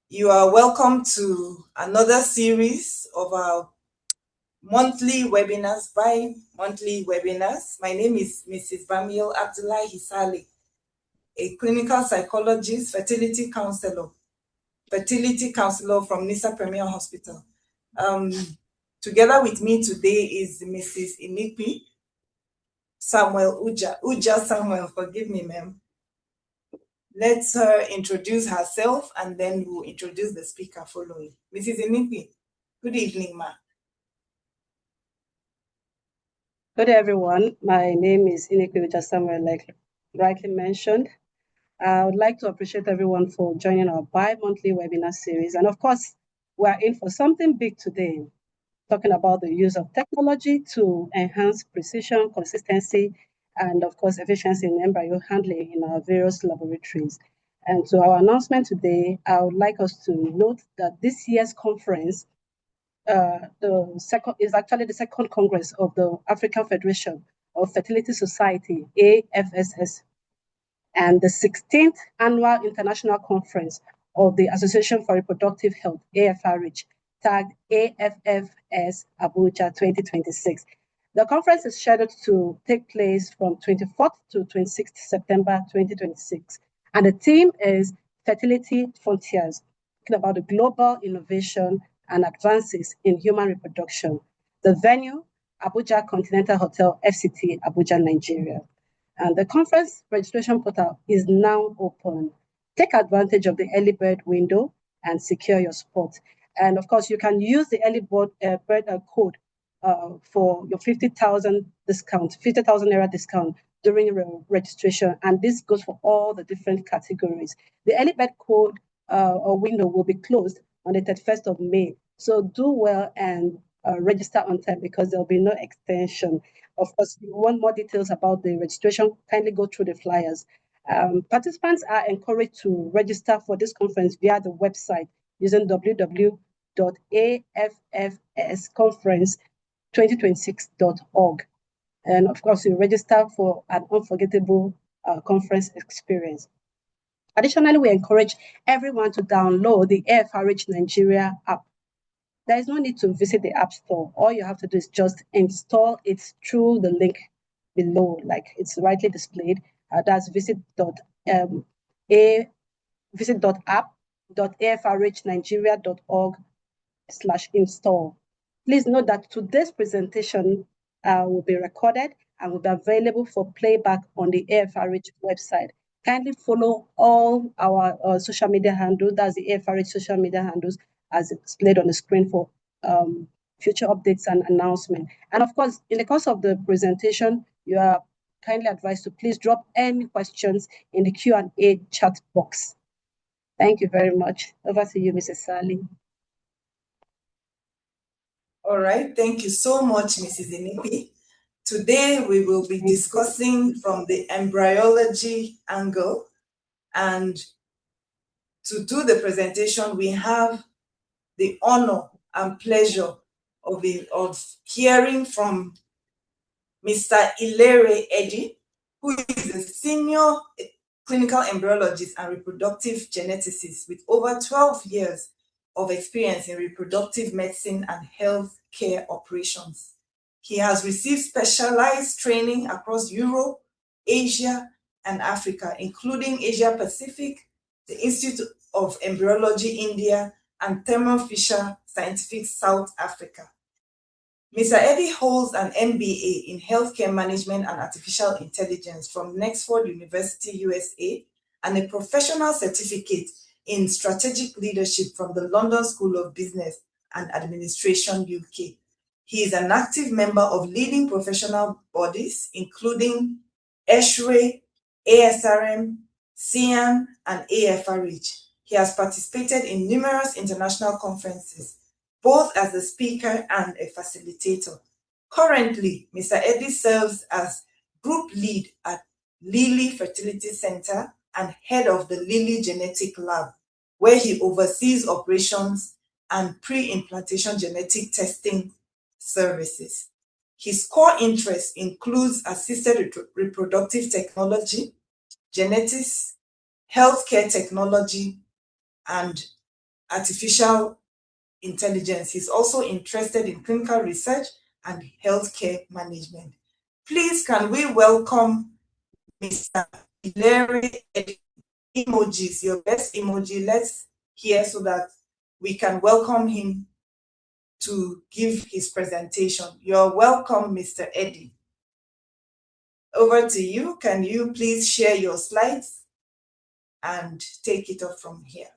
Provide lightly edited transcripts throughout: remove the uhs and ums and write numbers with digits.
You are welcome to another series of our monthly webinars, bi-monthly webinars. My name is Mrs. Bamiel Abdullah Hisali, a clinical psychologist, fertility counselor from Nisa Premier Hospital. Together with me today is Mrs. Inipi Samuel Uja Samuel, forgive me, ma'am. Let her introduce herself and then we'll introduce the speaker following. Mrs. Inipi, good evening, ma. Good day, everyone. My name is Inekwija Samuel, like rightly mentioned. I would like to appreciate everyone for joining our bi-monthly webinar series. And of course, we're in for something big today, talking about the use of technology to enhance precision, consistency, and of course, efficiency in embryo handling in our various laboratories. And to our announcement today, I would like us to note that this year's conference the second is actually the second congress of the African Federation of Fertility Society, AFSS, and the 16th annual international conference of the Association for Reproductive Health, AFRH, tagged AFFS Abuja 2026. The conference is scheduled to take place from 24th to 26th September 2026, and the theme is Fertility Frontiers, talking about the global innovation and advances in human reproduction. The venue, Abuja Continental Hotel, FCT, Abuja, Nigeria. And the conference registration portal is now open. Take advantage of the early bird window and secure your spot. And of course, you can use the early bird code for your 50,000 discount, 50,000 naira discount during registration. And this goes for all the different categories. The early bird code or window will be closed on the 31st of May. So do well and register on time because there will be no extension. Of course, if you want more details about the registration, kindly go through the flyers. Participants are encouraged to register for this conference via the website using www.affsconference2026.org. And of course, you register for an unforgettable conference experience. Additionally, we encourage everyone to download the AFRH Nigeria app. There is no need to visit the App Store. All you have to do is just install it through the link below, like it's rightly displayed. That's visit.app.afrhnigeria.org/install. Please note that today's presentation will be recorded and will be available for playback on the AFRH website. Kindly follow all our social media handles, that's the AFRH social media handles, as displayed on the screen for future updates and announcement. And of course, in the course of the presentation, you are kindly advised to please drop any questions in the Q&A chat box. Thank you very much. Over to you, Mrs. Sally. All right, thank you so much, Mrs. Inipi. Today we will be discussing from the embryology angle, and to do the presentation, we have the honor and pleasure of hearing from Mr. Ilere Eddy, who is a senior clinical embryologist and reproductive geneticist with over 12 years of experience in reproductive medicine and health care operations. He has received specialized training across Europe, Asia, and Africa, including Asia Pacific, the Institute of Embryology India, and Thermo Fisher Scientific South Africa. Mr. Eddy holds an MBA in Healthcare Management and Artificial Intelligence from Oxford University, USA, and a professional certificate in Strategic Leadership from the London School of Business and Administration, UK. He is an active member of leading professional bodies, including ESHRE, ASRM, CIAM, and AFRH. He has participated in numerous international conferences, both as a speaker and a facilitator. Currently, Mr. Eddy serves as group lead at Lilly Fertility Center and head of the Lilly Genetic Lab, where he oversees operations and pre-implantation genetic testing services. His core interests includes assisted reproductive technology, genetics, healthcare technology, and artificial intelligence. He's also interested in clinical research and healthcare management. Please, can we welcome Mr. Larry emojis, your best emoji. Let's hear so that we can welcome him to give his presentation. You're welcome, Mr. Eddie. Over to you. Can you please share your slides and take it up from here?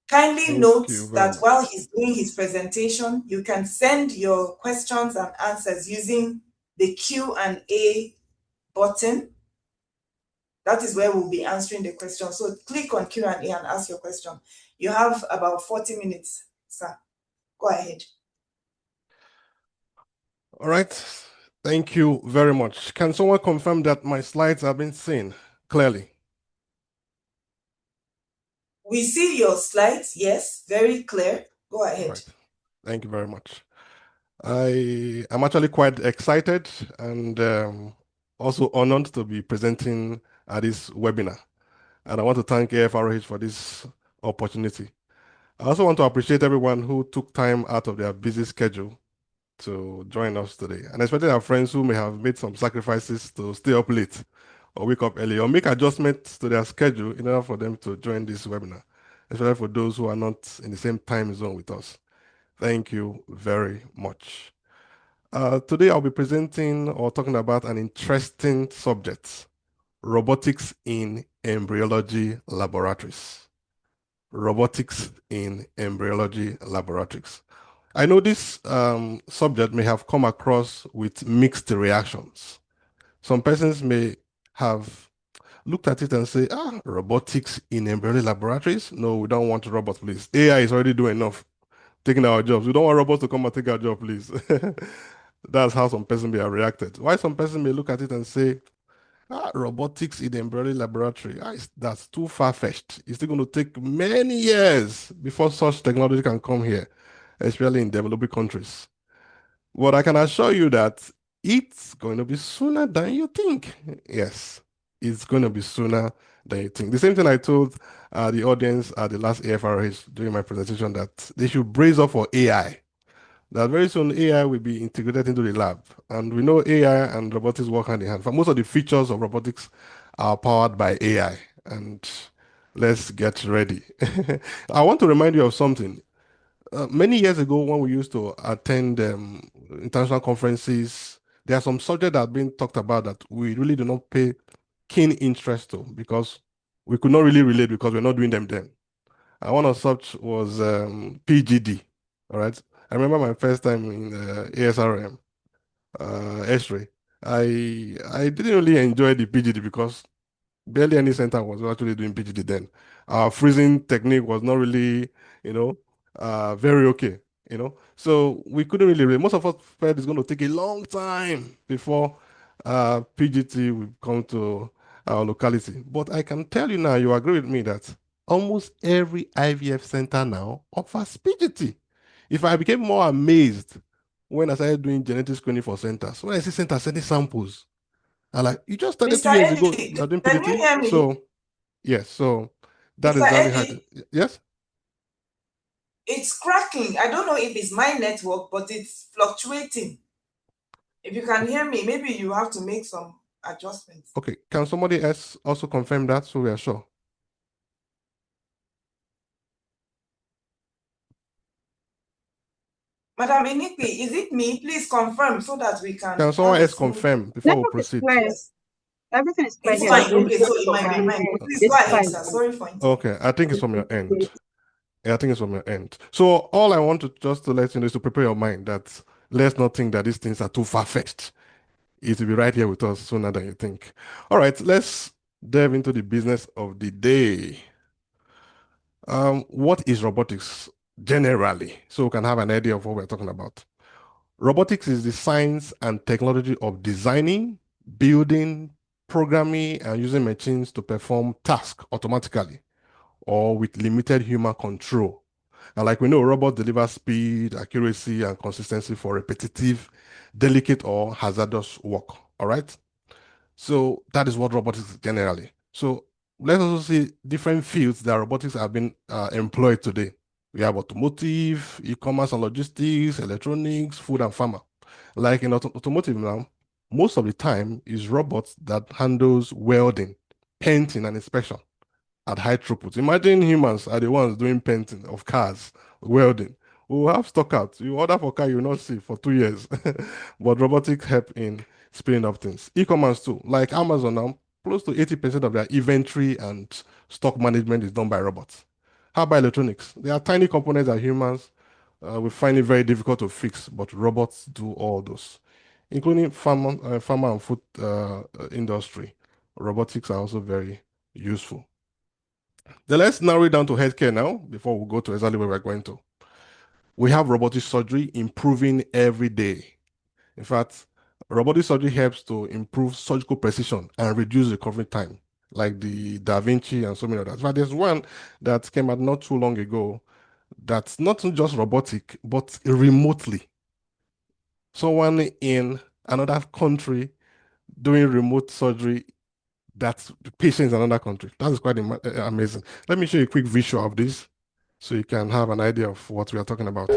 Kindly Thank note you very that much. while he's doing his presentation, you can send your questions and answers using the Q&A button. That is where we'll be answering the question. So click on Q&A and ask your question. You have about 40 minutes, sir. Go ahead. All right. Thank you very much. Can someone confirm that my slides have been seen clearly? We see your slides. Yes, very clear. Go ahead. All right. Thank you very much. I am actually quite excited and also honored to be presenting at this webinar. And I want to thank AFRH for this opportunity. I also want to appreciate everyone who took time out of their busy schedule to join us today, and especially our friends who may have made some sacrifices to stay up late or wake up early or make adjustments to their schedule in order for them to join this webinar, especially for those who are not in the same time zone with us. Thank you very much. Today I'll be presenting or talking about an interesting subject: robotics in embryology laboratories. Robotics in embryology laboratories. I know this subject may have come across with mixed reactions. Some persons may have looked at it and say, robotics in embryology laboratories? No, we don't want robots, please. AI is already doing enough, taking our jobs. We don't want robots to come and take our job, please. That's how some person may have reacted. Why some person may look at it and say, robotics in the embryology laboratory, that's too far-fetched. It's still going to take many years before such technology can come here, especially in developing countries. But I can assure you that it's going to be sooner than you think. Yes, it's going to be sooner than you think. The same thing I told the audience at the last AFRH during my presentation, that they should brace up for AI. That very soon AI will be integrated into the lab. And we know AI and robotics work hand in hand. For most of the features of robotics are powered by AI. And let's get ready. I want to remind you of something. Many years ago, when we used to attend international conferences, there are some subjects that have been talked about that we really do not pay keen interest to because we could not really relate because we're not doing them then. One of such was PGD. All right. I remember my first time in ASRM, X-ray. I didn't really enjoy the PGD because barely any center was actually doing PGD then. Our freezing technique was not really, very okay, So we couldn't really relate. Most of us felt it's going to take a long time before PGT will come to our locality. But I can tell you now, you agree with me that almost every IVF center now offers PGT. If I became more amazed when I started doing genetic screening for centers, when I see centers sending samples, I like, you just started Mr. 2 years ago, Eddie, you're doing can you PDT. hear me? So, yes, so that is Mr. exactly how it is. Eddie, Yes? it's cracking. I don't know if it's my network, but it's fluctuating. If you can hear me, maybe you have to make some adjustments. Okay, can somebody else also confirm that so we are sure? Madam Inipi, is it me? Please confirm so that we can Can someone have a else smooth. confirm before we Network is proceed? clear. Yes. Everything is clear It's here. fine. Okay, so it might be mine. Please go It's ahead, fine. sir. Sorry for interrupting. Okay, I think it's from your end. Yeah, I think it's from your end. So all I want to just to let you know is to prepare your mind that let's not think that these things are too far-fetched. It will be right here with us sooner than you think. All right, let's delve into the business of the day. What is robotics generally? So we can have an idea of what we're talking about. Robotics is the science and technology of designing, building, programming, and using machines to perform tasks automatically or with limited human control. And like we know, robots deliver speed, accuracy, and consistency for repetitive, delicate, or hazardous work. All right. So that is what robotics is generally. So let's also see different fields that robotics have been employed today. We have automotive, e-commerce and logistics, electronics, food and pharma. Like in automotive now, most of the time is robots that handles welding, painting, and inspection at high throughput. Imagine humans are the ones doing painting of cars, welding. We'll have stock out. You order for car you will not see for 2 years. But robotics help in speeding up things. E-commerce too, like Amazon now, close to 80% of their inventory and stock management is done by robots. How about electronics? There are tiny components that humans we find it very difficult to fix, but robots do all those, including pharma and food industry. Robotics are also very useful. Then let's narrow it down to healthcare now before we go to exactly where we're going to. We have robotic surgery improving every day. In fact, robotic surgery helps to improve surgical precision and reduce recovery time, like the Da Vinci and so many others. But there's one that came out not too long ago that's not just robotic, but remotely. Someone in another country doing remote surgery that's patients in another country. That is quite amazing. Let me show you a quick visual of this so you can have an idea of what we are talking about.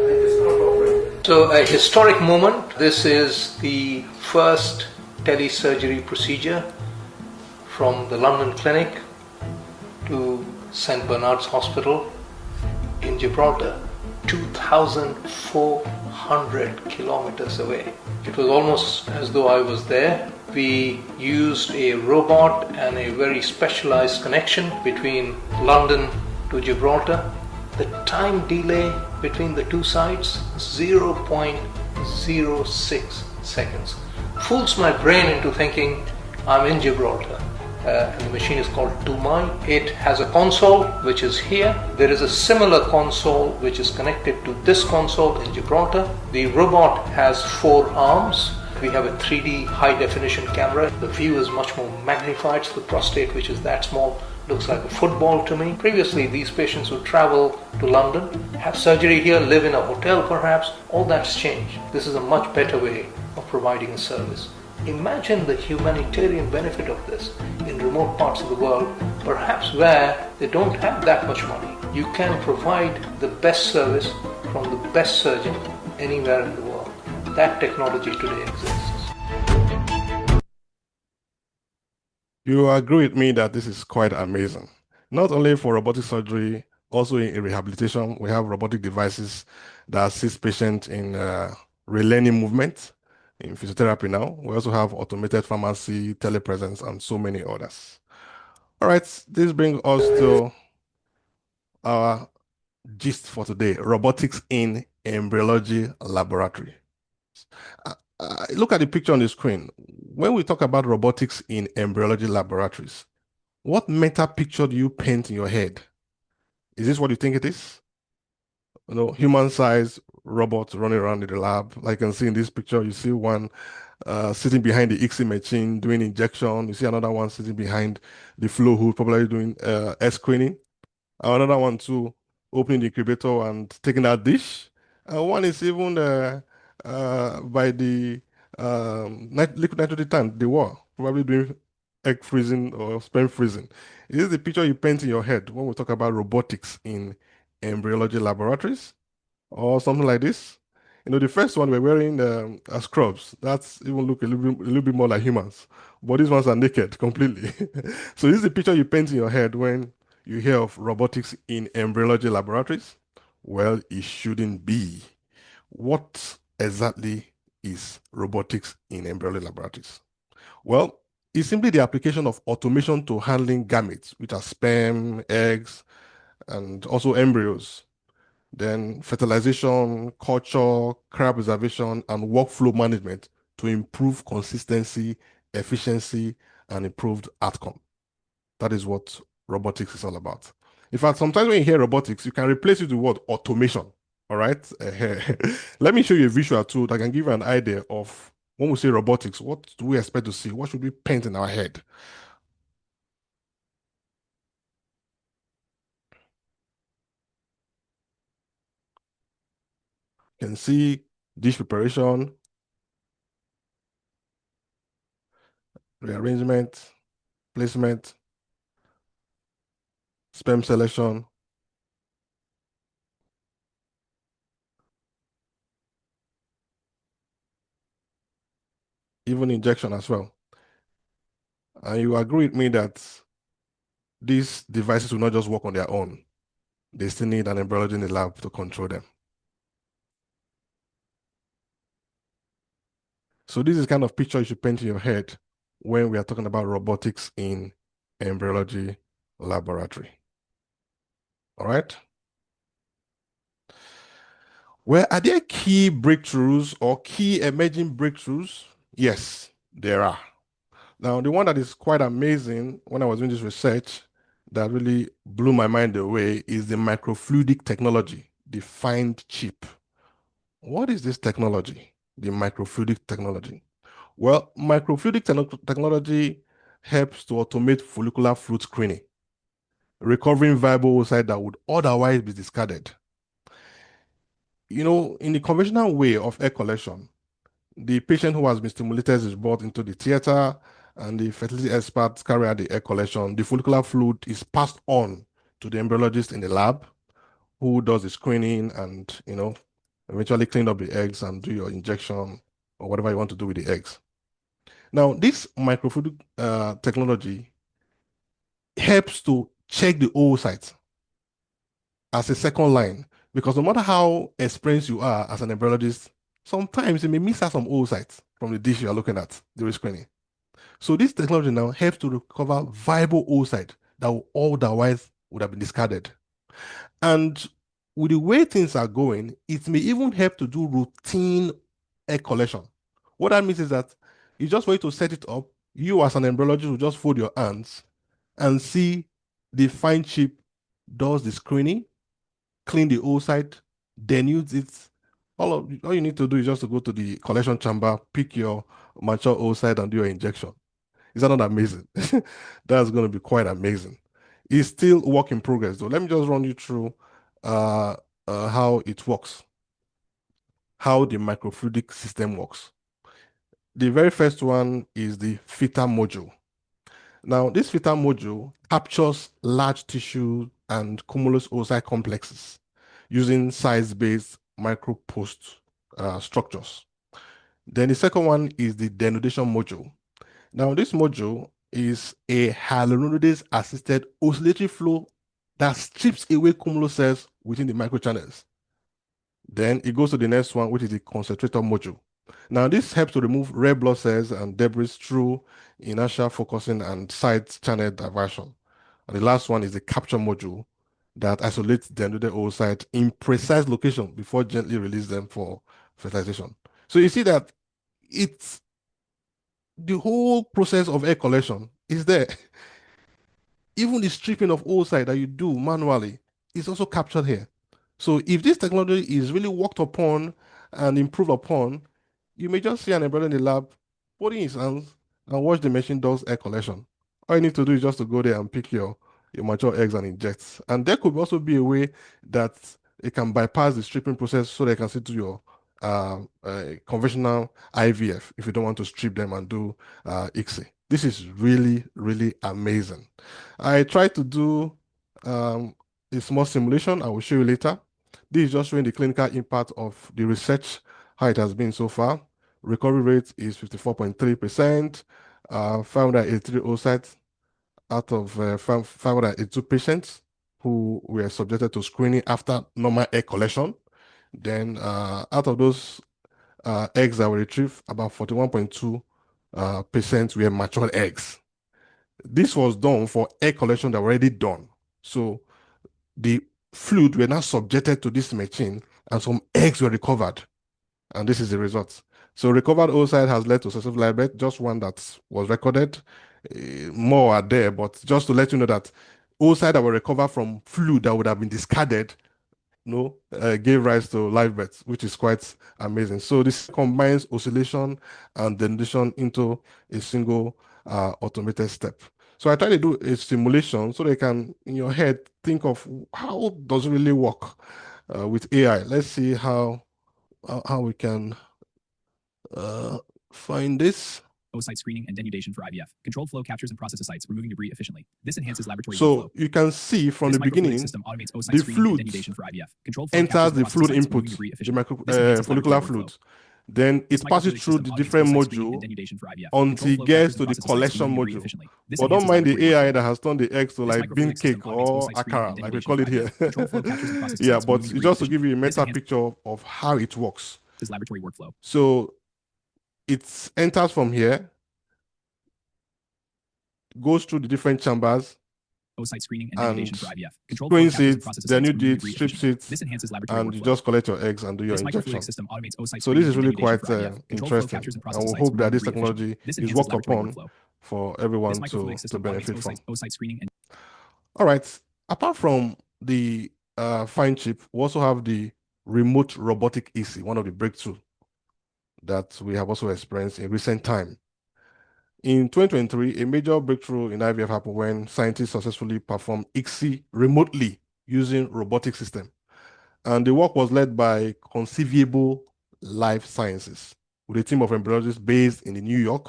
So a historic moment. This is the first telesurgery procedure from the London clinic to St. Bernard's Hospital in Gibraltar, 2,400 kilometers away. It was almost as though I was there. We used a robot and a very specialized connection between London to Gibraltar. The time delay between the two sides, 0.06 seconds. Fools my brain into thinking I'm in Gibraltar. And the machine is called Tumai. It has a console which is here. There is a similar console which is connected to this console in Gibraltar. The robot has 4 arms. We have a 3D high definition camera. The view is much more magnified, so the prostate, which is that small, looks like a football to me. Previously, these patients would travel to London, have surgery here, live in a hotel perhaps. All that's changed. This is a much better way of providing a service. Imagine the humanitarian benefit of this in remote parts of the world, perhaps where they don't have that much money. You can provide the best service from the best surgeon anywhere in the world. That technology today exists. You agree with me that this is quite amazing. Not only for robotic surgery, also in rehabilitation, we have robotic devices that assist patients in relearning movement, in physiotherapy now. We also have automated pharmacy, telepresence, and so many others. All right, this brings us to our gist for today, robotics in embryology laboratory. Look at the picture on the screen. When we talk about robotics in embryology laboratories, what mental picture do you paint in your head? Is this what you think it is? Human-sized robots running around in the lab. Like you can see in this picture, you see one sitting behind the ICSI machine doing injection. You see another one sitting behind the flow hood, probably doing air screening. Another one too, opening the incubator and taking that dish. One is even by the liquid nitrogen tank, the wall, probably doing egg freezing or sperm freezing. This is the picture you paint in your head when we talk about robotics in embryology laboratories or something like this. The first one we're wearing scrubs. That's even look a little bit more like humans. But these ones are naked completely. So this is the picture you paint in your head when you hear of robotics in embryology laboratories. Well, it shouldn't be. What exactly is robotics in embryology laboratories? Well, it's simply the application of automation to handling gametes, which are sperm, eggs, and also embryos. Then fertilization, culture, cryopreservation, and workflow management to improve consistency, efficiency, and improved outcome. That is what robotics is all about. In fact, sometimes when you hear robotics, you can replace it with the word automation. All right. Let me show you a visual tool that can give you an idea of when we say robotics, what do we expect to see? What should we paint in our head? You can see dish preparation, rearrangement, placement, sperm selection, even injection as well. And you agree with me that these devices will not just work on their own. They still need an embryology in the lab to control them. So this is kind of picture you should paint in your head when we are talking about robotics in embryology laboratory. All right? Well, are there key breakthroughs or key emerging breakthroughs? Yes, there are. Now, the one that is quite amazing when I was doing this research that really blew my mind away is the microfluidic technology, the find chip. What is this technology, the microfluidic technology? Well, microfluidic technology helps to automate follicular fluid screening, recovering viable oocyte that would otherwise be discarded. You know, in the conventional way of egg collection, the patient who has been stimulated is brought into the theater and the fertility experts carry out the egg collection. The follicular fluid is passed on to the embryologist in the lab who does the screening and, you know, eventually clean up the eggs and do your injection or whatever you want to do with the eggs. Now, this microfluidic technology helps to check the oocyte as a second line because no matter how experienced you are as an embryologist, sometimes you may miss out some oocytes from the dish you are looking at during screening. So this technology now helps to recover viable oocyte that otherwise would have been discarded. And with the way things are going, it may even help to do routine egg collection. What that means is that you just wait to set it up. You as an embryologist will just fold your hands and see the fine chip does the screening, clean the oocyte, then use it. All you need to do is just to go to the collection chamber, pick your mature oocyte and do your injection. Is that not amazing? That's going to be quite amazing. It's still work in progress though. Let me just run you through how it works, how the microfluidic system works. The very first one is the FITA module. Now, this FITA module captures large tissue and cumulus oocyte complexes using size-based micropost structures. Then the second one is the denudation module. Now, this module is a hyaluronidase-assisted oscillatory flow that strips away cumulus cells within the microchannels. Then it goes to the next one, which is the concentrator module. Now, this helps to remove red blood cells and debris through inertial focusing and side channel diversion. And the last one is the capture module that isolates the denuded oocyte in precise location before gently release them for fertilization. So you see that it's the whole process of egg collection is there. Even the stripping of oocyte that you do manually is also captured here. So if this technology is really worked upon and improved upon, you may just see an embryo in the lab putting his hands and watch the machine does egg collection. All you need to do is just to go there and pick your mature eggs and inject. And there could also be a way that it can bypass the stripping process so they can still do your conventional IVF if you don't want to strip them and do ICSI. This is really, really amazing. I tried to do a small simulation. I will show you later. This is just showing the clinical impact of the research, how it has been so far. Recovery rate is 54.3%, 583 oocytes out of 582 patients who were subjected to screening after normal egg collection. Then out of those eggs that were retrieved, about 41.2% were matured eggs. This was done for egg collection that were already done. So the fluid were now subjected to this machine and some eggs were recovered. And this is the result. So recovered oocyte has led to successful live birth, just one that was recorded. More are there, but just to let you know that oocyte that were recovered from fluid that would have been discarded gave rise to live birth, which is quite amazing. So this combines oscillation and denudation into a single automated step. So I try to do a simulation so they can, in your head, think of how does it really work with AI. Let's see how we can find this. Oocyte screening and denudation for IVF. Controlled flow captures and processes sites, removing debris efficiently. This enhances laboratory So workflow. you can see from This the microfluidic beginning, system automates oocyte the screening and fluid denudation for IVF. Controlled flow enters captures and the processes fluid sites, removing input, debris the efficiently. This enhances follicular laboratory workflow. fluid. Then This it passes microfluidic through system the automates different oocyte screening and module denudation for IVF. until it Controlled flow gets captures to and the processes sites, collection removing debris module. efficiently. This But don't enhances mind the laboratory AI workflow. that has turned the eggs to This like bean microfluidic system cake automates or oocyte screening akara, and like we denudation call for it here. IVF. Controlled flow captures and processes Yeah, sites, but removing it's debris just to give efficiently. you a This meta enhances picture of how it works. laboratory workflow. So it enters from here, goes through the different chambers, Oocyte screening and and denudation for IVF. Controlled flow screens captures and it, processes sites, denude removing it, debris strips efficiently. it, This enhances laboratory and you workflow. just collect your eggs and do your This microfluidic injection. system automates oocyte So this screening is and really denudation quite for IVF. Controlled flow interesting, captures and and processes we sites, hope that removing this debris efficiently. technology This is enhances worked laboratory upon workflow. for This everyone microfluidic to system automates benefit from. oocyte screening and All right. Apart from the fine chip, we also have the remote robotic EC, one of the breakthrough that we have also experienced in recent time. In 2023, a major breakthrough in IVF happened when scientists successfully performed ICSI remotely using robotic system. And the work was led by Conceivable Life Sciences with a team of embryologists based in New York,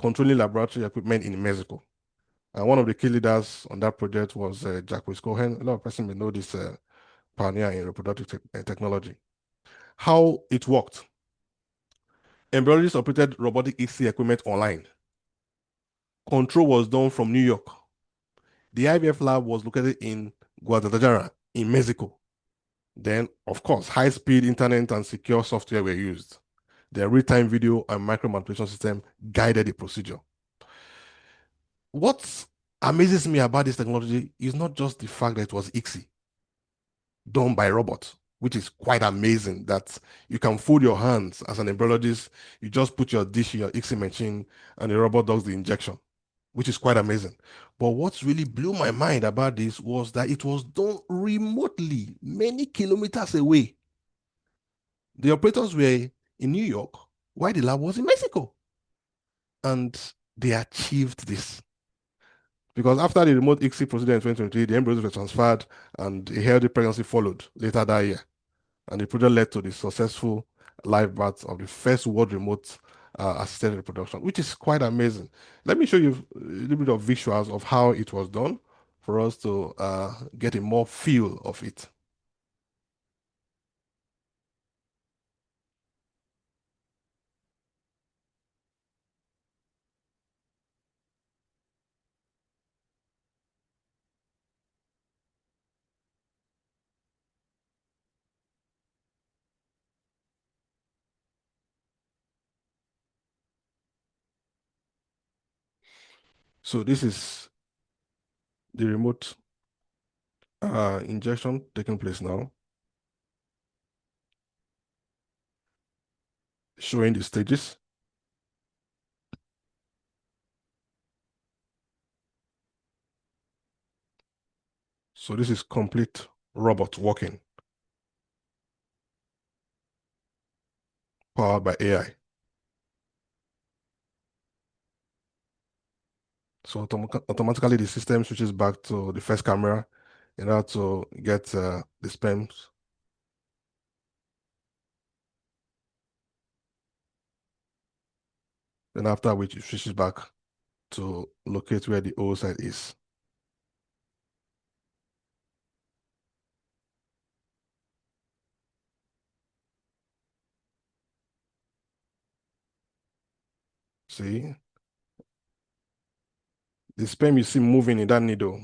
controlling laboratory equipment in Mexico. And one of the key leaders on that project was Jacques Cohen. A lot of persons may know this pioneer in reproductive technology. How it worked. Embryologists operated robotic EC equipment online. Control was done from New York. The IVF lab was located in Guadalajara, in Mexico. Then, of course, high-speed internet and secure software were used. The real-time video and micro manipulation system guided the procedure. What amazes me about this technology is not just the fact that it was ICSI, done by robots, which is quite amazing that you can fold your hands as an embryologist, you just put your dish in your ICSI machine and the robot does the injection, which is quite amazing. But what really blew my mind about this was that it was done remotely, many kilometers away. The operators were in New York, while the lab was in Mexico. And they achieved this. Because after the remote ICSI procedure in 2023, the embryos were transferred and a healthy pregnancy followed later that year. And the project led to the successful live birth of the first world remote assisted reproduction, which is quite amazing. Let me show you a little bit of visuals of how it was done for us to get a more feel of it. So this is the remote injection taking place now, showing the stages. So this is complete robot working, powered by AI. So automatically the system switches back to the first camera in order to get the sperms. Then after which it switches back to locate where the oocyte is. See? The sperm you see moving in that needle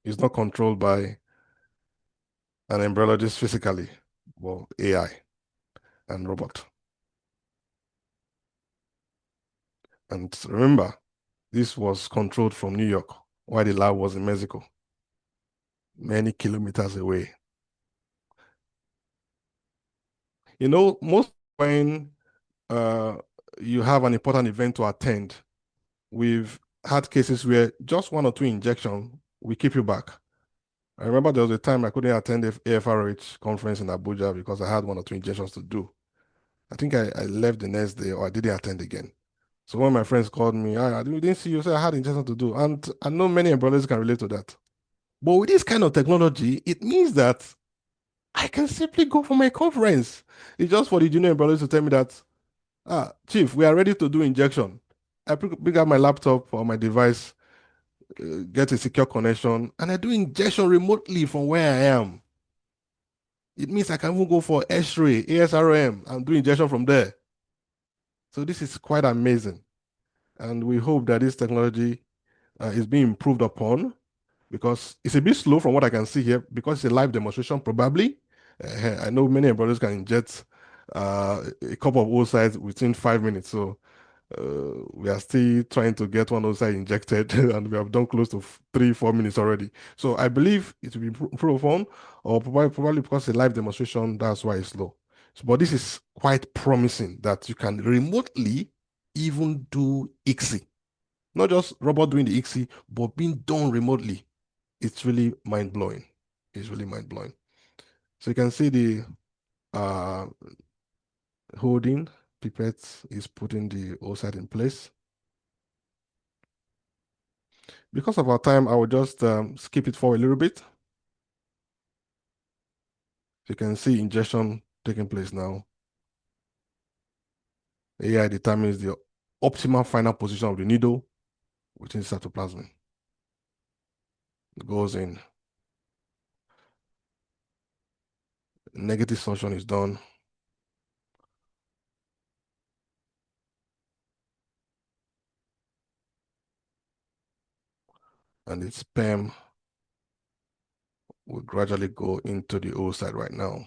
is not controlled by an embryologist physically, but AI and robot. And remember, this was controlled from New York, while the lab was in Mexico, many kilometers away. You know, most when you have an important event to attend, we've had cases where just one or two injections will keep you back. I remember there was a time I couldn't attend the AFRH conference in Abuja because I had one or two injections to do. I think I left the next day or I didn't attend again. So when my friends called me, I didn't see you, so I had injection to do. And I know many embryologists can relate to that. But with this kind of technology, it means that I can simply go for my conference. It's just for the junior embryologist to tell me that, Chief, we are ready to do injection. I pick up my laptop or my device, get a secure connection, and I do injection remotely from where I am. It means I can even go for X-ray, ASRM, and do injection from there. So this is quite amazing. And we hope that this technology is being improved upon because it's a bit slow from what I can see here because it's a live demonstration probably. I know many embryos can inject a couple of oocytes within 5 minutes. So we are still trying to get one oocyte injected and we have done close to 3-4 minutes already. So I believe it will be improved upon or probably because it's a live demonstration, that's why it's slow. So, but this is quite promising that you can remotely even do ICSI. Not just robot doing the ICSI, but being done remotely. It's really mind-blowing. It's really mind-blowing. So you can see the uh, holding pipette is putting the oocyte in place. Because of our time, I will just skip it for a little bit. You can see injection taking place now. AI determines the optimal final position of the needle within cytoplasm. It goes in. Negative suction is done. And its sperm will gradually go into the oocyte right now.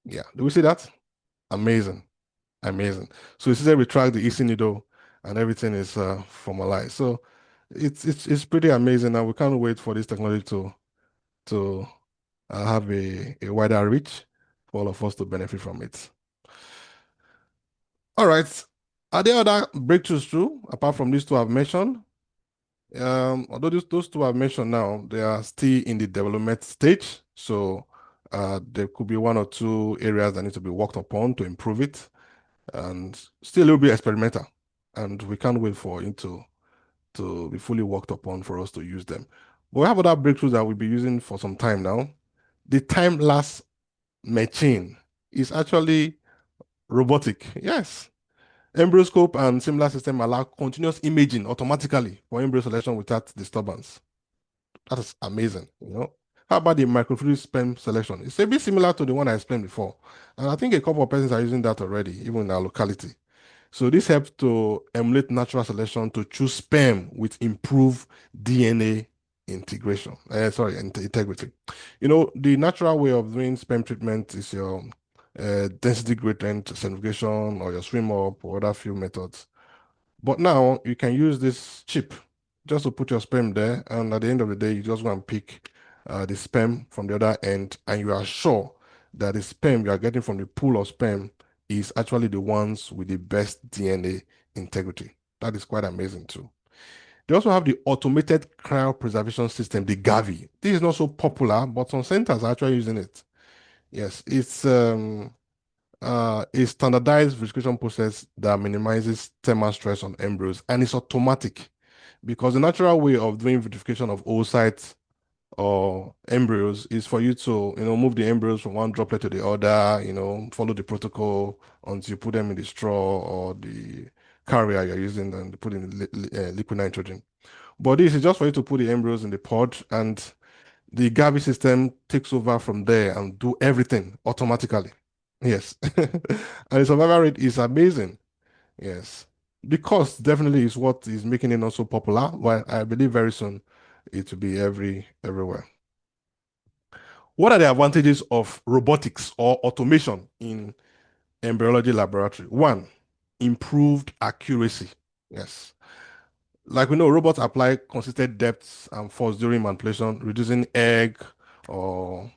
Yeah, do we see that? Amazing, amazing. So you see that we track the EC needle and everything is formalized. So it's pretty amazing and we can't wait for this technology to have a wider reach for all of us to benefit from it. All right. Are there other breakthroughs too, apart from these two I've mentioned? Although those two I've mentioned now, they are still in the development stage. So there could be one or two areas that need to be worked upon to improve it. And still it will be experimental. And we can't wait for it to be fully worked upon for us to use them. But we have other breakthroughs that we'll be using for some time now. The time-lapse machine is actually robotic. Yes. Embryoscope and similar system allow continuous imaging automatically for embryo selection without disturbance. That is amazing, you know. How about the microfluidic sperm selection? It's a bit similar to the one I explained before. And I think a couple of persons are using that already, even in our locality. So this helps to emulate natural selection to choose sperm with improved DNA integration. Integrity. You know, the natural way of doing sperm treatment is your density gradient centrifugation or your swim up or other few methods. But now you can use this chip just to put your sperm there, and at the end of the day, you just go and pick the sperm from the other end, and you are sure that the sperm you are getting from the pool of sperm is actually the ones with the best DNA integrity. That is quite amazing too. They also have the automated cryopreservation system, the Gavi. This is not so popular, but some centers are actually using it. Yes, it's a standardized verification process that minimizes thermal stress on embryos, and it's automatic because the natural way of doing vitrification of oocytes or embryos is for you to, move the embryos from one droplet to the other, follow the protocol until you put them in the straw or the carrier you're using and put in liquid nitrogen. But this is just for you to put the embryos in the pod, and the Gavi system takes over from there and do everything automatically. Yes. And the survival rate is amazing. Yes. The cost definitely is what is making it not so popular, but I believe very soon it will be everywhere. What are the advantages of robotics or automation in embryology laboratory? One, improved accuracy. Yes. Like we know, robots apply consistent depths and force during manipulation, reducing egg or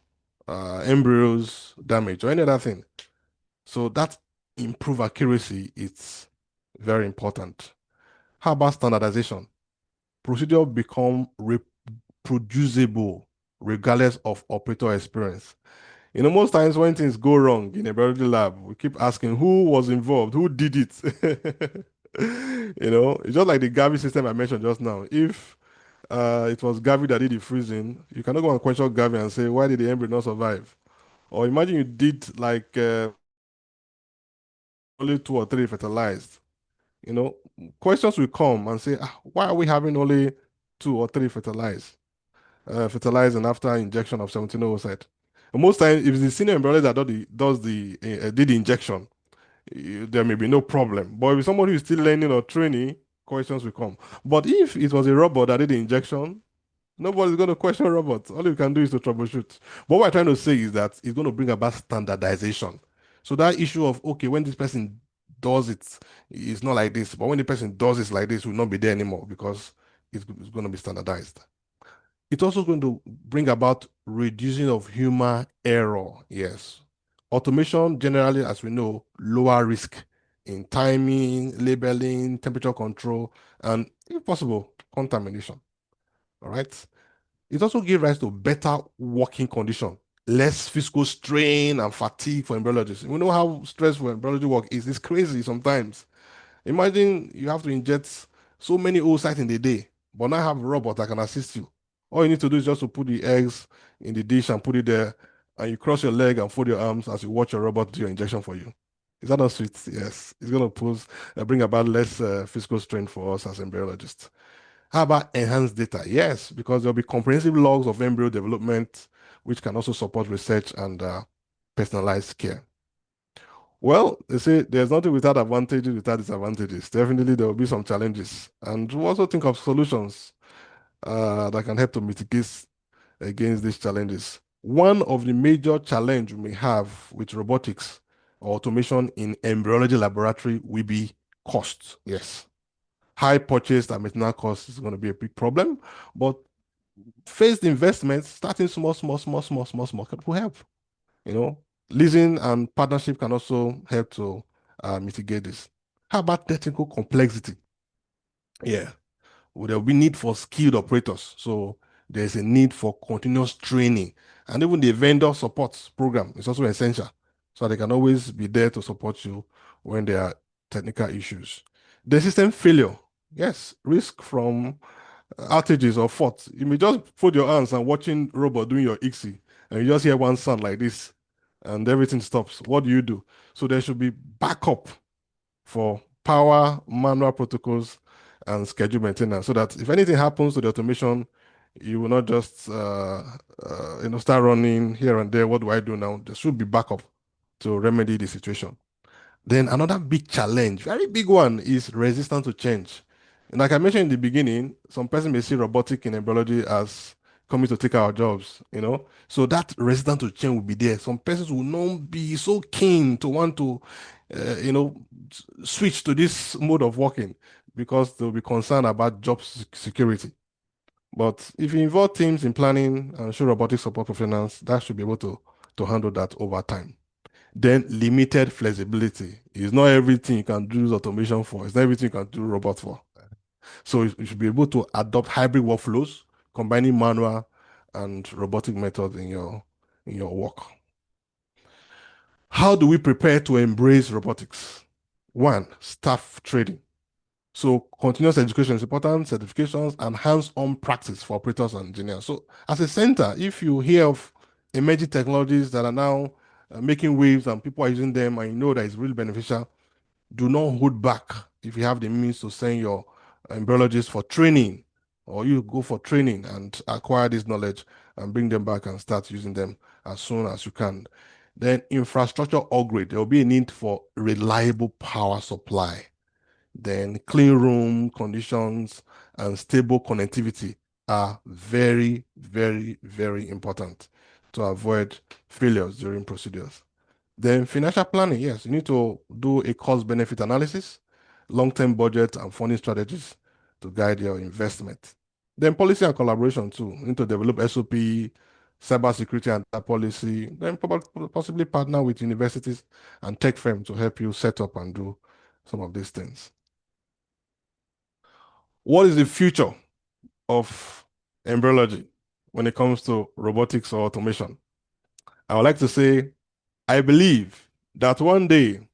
embryos damage or any other thing. So that improve accuracy is very important. How about standardization? Procedure become reproducible regardless of operator experience. Most times when things go wrong in a biology lab, we keep asking who was involved, who did it. It's just like the Gavi system I mentioned just now. If it was Gavi that did the freezing, you cannot go and question Gavi and say, why did the embryo not survive? Or imagine you did like only two or three fertilized. You know, questions will come and say, why are we having only two or three fertilizing after injection of 17 oocyte? And most times, if it's the senior embryologist that did the injection, there may be no problem. But if it's somebody who's still learning or training, questions will come. But if it was a robot that did the injection, nobody's going to question robots. All you can do is to troubleshoot. But what we're trying to say is that it's going to bring about standardization. So that issue of, okay, when this person does it, it's not like this. But when the person does it like this, will not be there anymore because it's going to be standardized. It's also going to bring about reducing of human error. Yes. Automation, generally, as we know, lower risk in timing, labeling, temperature control, and if possible, contamination. All right. It also gives rise to better working condition, less physical strain and fatigue for embryologists. We know how stressful embryology work is. It's crazy sometimes. Imagine you have to inject so many oocytes in the day, but now have a robot that can assist you. All you need to do is just to put the eggs in the dish and put it there, and you cross your leg and fold your arms as you watch your robot do your injection for you. Is that not sweet? Yes. It's going to bring about less physical strain for us as embryologists. How about enhanced data? Yes, because there'll be comprehensive logs of embryo development, which can also support research and personalized care. Well, they say there's nothing without advantages without disadvantages. Definitely, there will be some challenges. And we also think of solutions that can help to mitigate against these challenges. One of the major challenge we may have with robotics or automation in embryology laboratory will be cost. Yes. High purchase and maintenance cost is going to be a big problem, but phased investments, starting small, will help. You know, leasing and partnership can also help to mitigate this. How about technical complexity? Yeah, well, there will be need for skilled operators. So there's a need for continuous training, and even the vendor support program is also essential. So they can always be there to support you when there are technical issues. The system failure, yes, risk from outages or faults. You may just put your hands and watching robot doing your ICSI, and you just hear one sound like this, and everything stops. What do you do? So there should be backup for power, manual protocols, and schedule maintenance, so that if anything happens to the automation, you will not just start running here and there. What do I do now? There should be backup to remedy the situation. Then another big challenge, very big one, is resistance to change. And like I mentioned in the beginning, some person may see robotic in embryology as coming to take our jobs, you know. So that resistance to change will be there. Some persons will not be so keen to want to, switch to this mode of working because they'll be concerned about job security. But if you involve teams in planning and show robotic support professionals, that should be able to handle that over time. Then limited flexibility. It's not everything you can do automation for. It's not everything you can do robot for. So you should be able to adopt hybrid workflows, combining manual and robotic methods in your work. How do we prepare to embrace robotics? One, staff training. So continuous education is important, certifications, and hands-on practice for operators and engineers. So as a center, if you hear of emerging technologies that are now making waves and people are using them and you know that it's really beneficial, do not hold back if you have the means to send your embryologists for training, or you go for training and acquire this knowledge and bring them back and start using them as soon as you can. Then infrastructure upgrade, there will be a need for reliable power supply. Then clean room conditions and stable connectivity are very, very, very important to avoid failures during procedures. Then financial planning, yes, you need to do a cost benefit analysis, long-term budget and funding strategies to guide your investment. Then policy and collaboration too. You need to develop SOP, cybersecurity and data policy, then possibly partner with universities and tech firms to help you set up and do some of these things. What is the future of embryology when it comes to robotics or automation? I would like to say, I believe that one day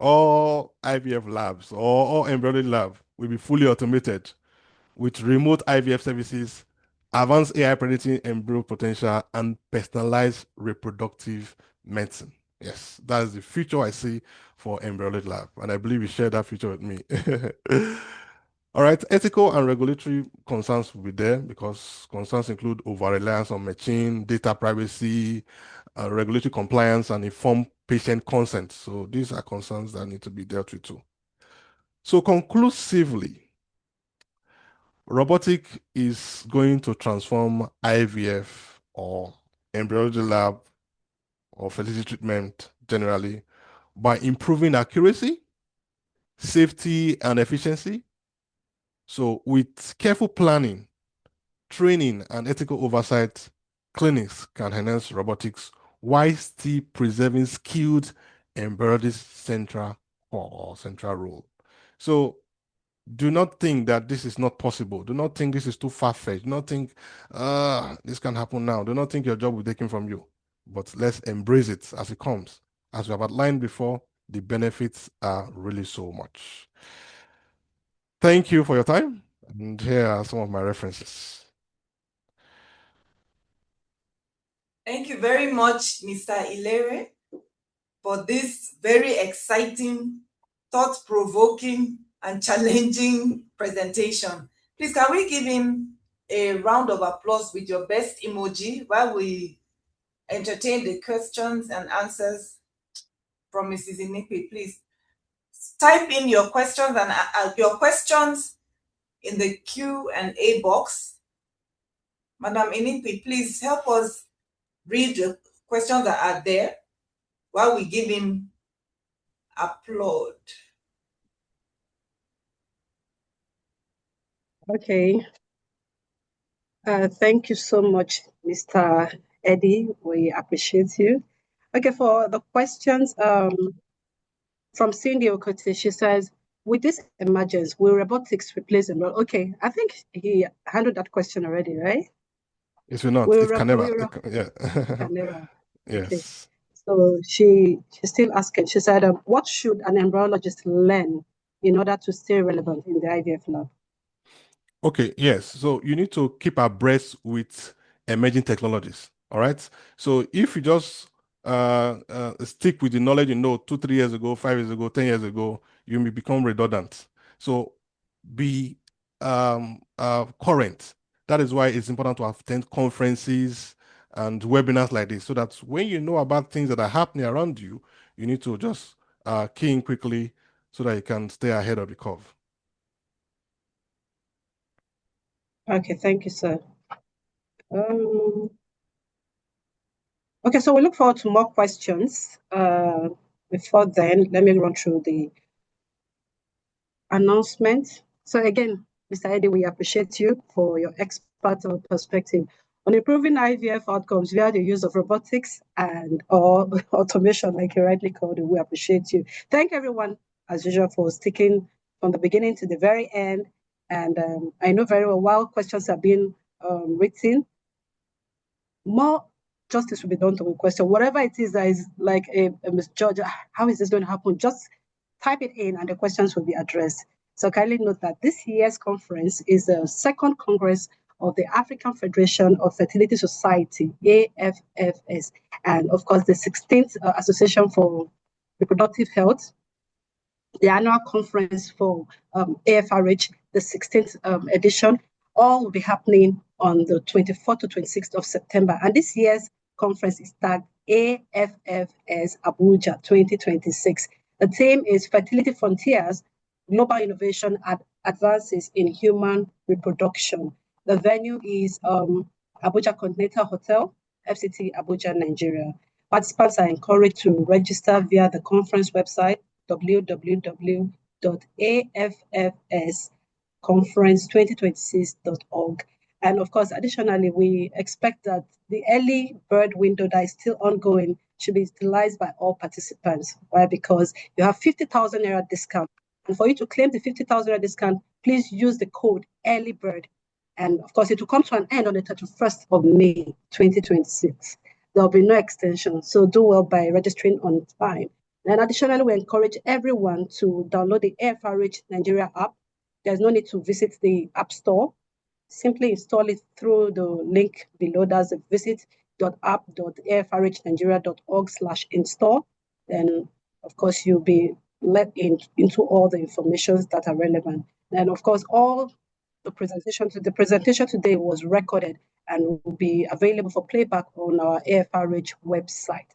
all IVF labs or all embryology lab will be fully automated with remote IVF services advanced AI predicting embryo potential, and personalized reproductive medicine. Yes, that's the future I see for Embryology Lab, and I believe you share that future with me. All right, ethical and regulatory concerns will be there because concerns include over-reliance on machine, data privacy, regulatory compliance, and informed patient consent. So these are concerns that need to be dealt with too. So conclusively, robotic is going to transform IVF or embryology lab or fertility treatment generally by improving accuracy, safety, and efficiency. So with careful planning, training, and ethical oversight, clinics can enhance robotics while still preserving skilled embryologist central or central role. So do not think that this is not possible. Do not think this is too far-fetched. Do not think this can happen now. Do not think your job will be taken from you. But let's embrace it as it comes. As we have outlined before, the benefits are really so much. Thank you for your time. And here are some of my references. Thank you very much, Mr. Ilere, for this very exciting, thought-provoking, and challenging presentation. Please, can we give him a round of applause with your best emoji while we entertain the questions and answers from Mrs. Inipi? Please type in your questions in the Q&A box. Madam Inipi, please help us read the questions that are there while we give him applaud. Okay. Thank you so much, Mr. Eddie. We appreciate you. Okay, for the questions from Cindy Okote, she says, with this emergence, will robotics replace them? Okay, I think he handled that question already, right? If you're not, Will it can never. yeah. Can never. Yes. Okay. So she's still asking. She said, what should an embryologist learn in order to stay relevant in the IVF lab? Okay, yes. So you need to keep abreast with emerging technologies. All right. So if you just stick with the knowledge you know 2, 3 years ago, 5 years ago, 10 years ago, you may become redundant. So be current. That is why it's important to attend conferences and webinars like this, so that when you know about things that are happening around you, you need to just key in quickly so that you can stay ahead of the curve. Okay, thank you, sir. Okay, so we look forward to more questions. Before then, let me run through the announcement. So again, Mr. Eddie, we appreciate you for your expert perspective on improving IVF outcomes via the use of robotics and or automation, like you rightly called it. We appreciate you. Thank everyone, as usual, for sticking from the beginning to the very end. And I know very well while questions are being written, more justice will be done to the question. Whatever it is that is like a misjudge, how is this going to happen? Just type it in and the questions will be addressed. So kindly note that this year's conference is the second Congress of the African Federation of Fertility Society, AFFS, and of course the 16th Association for Reproductive Health, the annual conference for AFRH, the 16th edition, all will be happening on the 24th to 26th of September. And this year's conference is tagged AFFS Abuja 2026. The theme is Fertility Frontiers, Global Innovation Advances in Human Reproduction. The venue is Abuja Continental Hotel, FCT Abuja, Nigeria. Participants are encouraged to register via the conference website, www.affsconference2026.org. And of course, additionally, we expect that the early bird window that is still ongoing should be utilized by all participants. Why? Because you have 50,000 naira discount. And for you to claim the 50,000 naira discount, please use the code early bird. And of course, it will come to an end on the 31st of May, 2026. There will be no extension. So do well by registering on time. And additionally, we encourage everyone to download the AFRH Nigeria app. There's no need to visit the App Store. simply install it through the link below. That's visit.app.airfaragenigeria.org/install. Then, of course, you'll be let into all the information that are relevant. And of course, all the presentation today was recorded and will be available for playback on our AFRH website.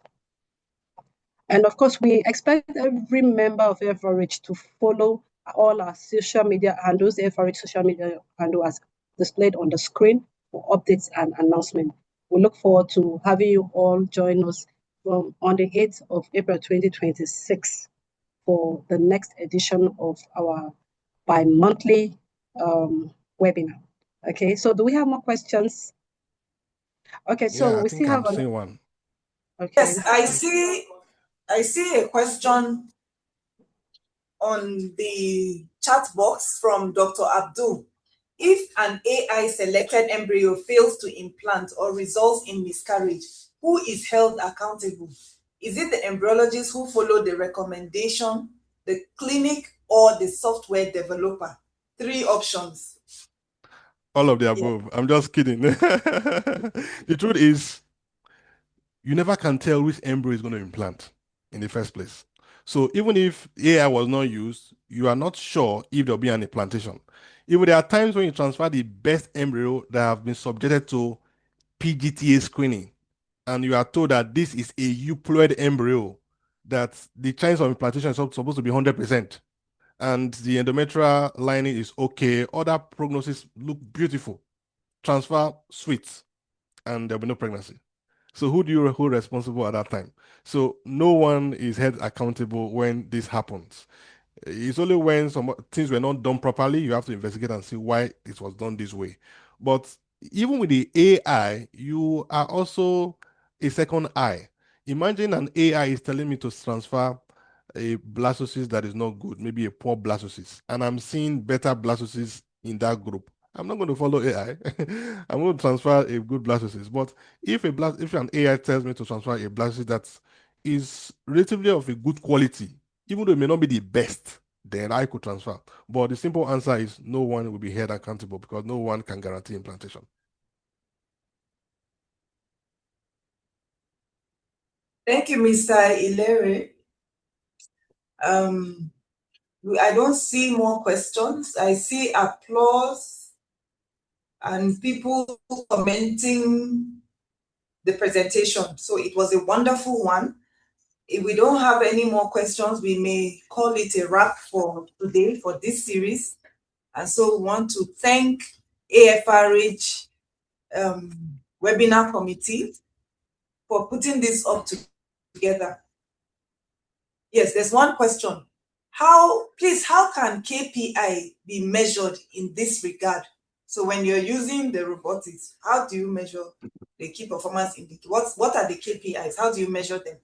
And of course, we expect every member of AFRH to follow all our social media handles. AFRH social media handle as displayed on the screen for updates and announcements. We look forward to having you all join us on the 8th of April 2026 for the next edition of our bi-monthly webinar. Okay, so do we have more questions? Okay, so Yeah, I we think still I'm have seeing one. Okay. Yes, I see a question on the chat box from Dr. Abdul. If an AI selected embryo fails to implant or results in miscarriage, who is held accountable? Is it the embryologists who follow the recommendation, the clinic, or the software developer? 3 options. All of the above. I'm just kidding. The truth is, you never can tell which embryo is going to implant in the first place. So even if AI was not used, you are not sure if there'll be an implantation. Even there are times when you transfer the best embryo that have been subjected to PGTA screening, and you are told that this is a euploid embryo, that the chance of implantation is supposed to be 100%, and the endometrial lining is okay, other prognosis look beautiful, transfer sweet, and there'll be no pregnancy. So who do you hold responsible at that time? So no one is held accountable when this happens. It's only when some things were not done properly, you have to investigate and see why it was done this way. But even with the AI, you are also a second eye. Imagine an AI is telling me to transfer a blastocyst that is not good, maybe a poor blastocyst, and I'm seeing better blastocysts in that group. I'm not going to follow AI. I'm going to transfer a good blastocyst. But if an AI tells me to transfer a blastocyst that is relatively of a good quality, even though it may not be the best, then I could transfer. But the simple answer is no one will be held accountable because no one can guarantee implantation. Thank you, Mr. Ilere. I don't see more questions. I see applause and people commenting the presentation. So it was a wonderful one. If we don't have any more questions, we may call it a wrap for today for this series. And so we want to thank AFRH webinar committee for putting this up together. Yes, there's one question. How can KPI be measured in this regard? So when you're using the robotics, how do you measure the key performance indicators? What are the KPIs? How do you measure them?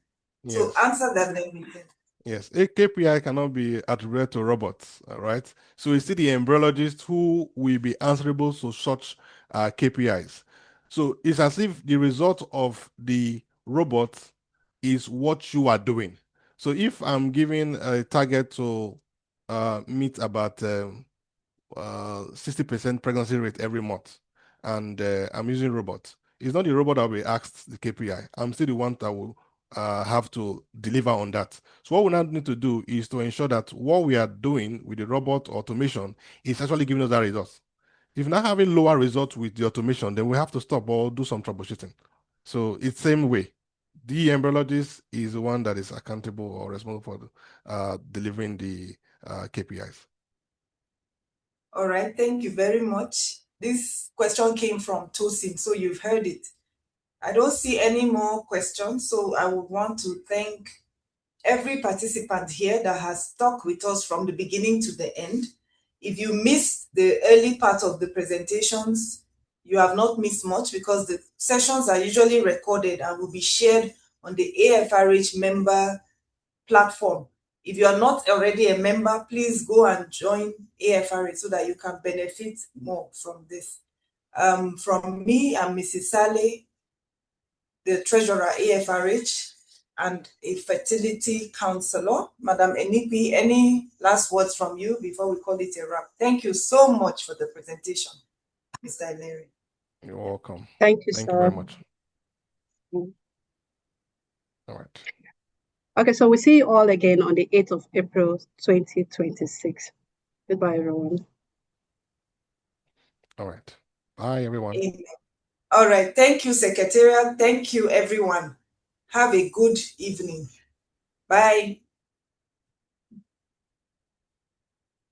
Yes. So answer that then we can. Yes, a KPI cannot be attributed to robots, all right? So it's still the embryologist who will be answerable to such KPIs. So it's as if the result of the robot is what you are doing. So if I'm giving a target to meet about 60% pregnancy rate every month, and I'm using robots, it's not the robot that will be asked the KPI. I'm still the one that will have to deliver on that. So what we now need to do is to ensure that what we are doing with the robot automation is actually giving us that result. If not having lower results with the automation, then we have to stop or do some troubleshooting. So it's same way. The embryologist is the one that is accountable or responsible for delivering the KPIs. All right, thank you very much. This question came from Tosin, so you've heard it. I don't see any more questions, so I would want to thank every participant here that has stuck with us from the beginning to the end. If you missed the early part of the presentations, you have not missed much because the sessions are usually recorded and will be shared on the AFRH member platform. If you are not already a member, please go and join AFRH so that you can benefit more from this. From me, I'm Mrs. Saleh, the treasurer AFRH, and a fertility counselor. Madam Enipi, any last words from you before we call it a wrap? Thank you so much for the presentation. Mr. Larry. You're welcome. Thank you, Thank sir. you very much. Mm. All right. Okay, so we see you all again on the 8th of April, 2026. Goodbye, everyone. All right. Bye, everyone. Amen. All right. Thank you, Secretariat. Thank you, everyone. Have a good evening. Bye.